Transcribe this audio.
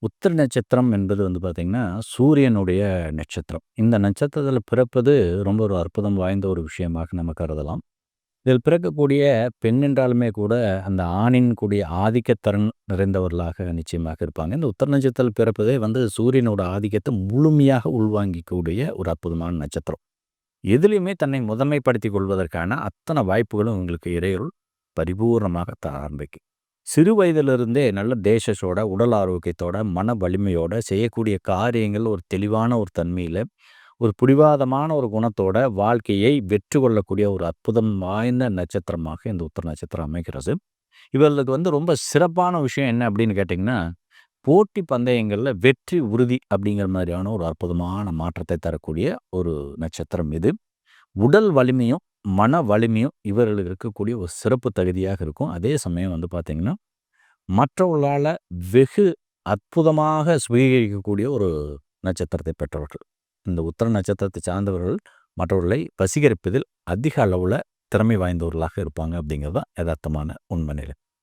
உத்திர நட்சத்திரம் என்பது வந்து பார்த்தீங்கன்னா, சூரியனுடைய நட்சத்திரம். இந்த நட்சத்திரத்தில பிறப்பது ரொம்ப ஒரு அற்புதம் வாய்ந்த ஒரு விஷயமாக நம்ம கருதலாம். இதில் பிறக்கக்கூடிய பெண் என்றாலுமே கூட, அந்த ஆணின் கூடிய ஆதிக்கத்திறன் நிறைந்தவர்களாக நிச்சயமாக இருப்பாங்க. இந்த உத்திர நட்சத்திரத்தில் பிறப்பதே வந்து சூரியனோட ஆதிக்கத்த முழுமையாக உள்வாங்கிக்கூடிய ஒரு அற்புதமான நட்சத்திரம். எதிலயுமே தன்னை முதன்மைப்படுத்திக் கொள்வதற்கான அத்தனை வாய்ப்புகளும் உங்களுக்கு இறையருள் பரிபூர்ணமாக தர ஆரம்பிக்கும். சிறு வயதிலிருந்தே நல்ல தேசத்தோட, உடல் ஆரோக்கியத்தோட, மன வலிமையோட செய்யக்கூடிய காரியங்கள் ஒரு தெளிவான ஒரு தன்மையில, ஒரு பிடிவாதமான ஒரு குணத்தோட வாழ்க்கையை வெற்றி கொள்ளக்கூடிய ஒரு அற்புதம் வாய்ந்த நட்சத்திரமாக இந்த உத்திர நட்சத்திரம் அமைகிறது. இவர்களுக்கு வந்து ரொம்ப சிறப்பான விஷயம் என்ன அப்படின்னு கேட்டிங்கன்னா, போட்டி பந்தயங்கள்ல வெற்றி உறுதி அப்படிங்கிற மாதிரியான ஒரு அற்புதமான மாற்றத்தை தரக்கூடிய ஒரு நட்சத்திரம் இது. உடல் வலிமையும், மன வலிமையும் இவர்களுக்கு இருக்கக்கூடிய ஒரு சிறப்பு தகுதியாக இருக்கும். அதே சமயம் வந்து பார்த்தீங்கன்னா, மற்றவர்களால வெகு அற்புதமாக சுவீகரிக்கக்கூடிய ஒரு நட்சத்திரத்தை பெற்றவர்கள். இந்த உத்திர நட்சத்திரத்தை சார்ந்தவர்கள் மற்றவர்களை வசீகரிப்பதில் அதிக அளவுல திறமை வாய்ந்தவர்களாக இருப்பாங்க அப்படிங்கிறது தான் எதார்த்தமான உண்மை நிலை.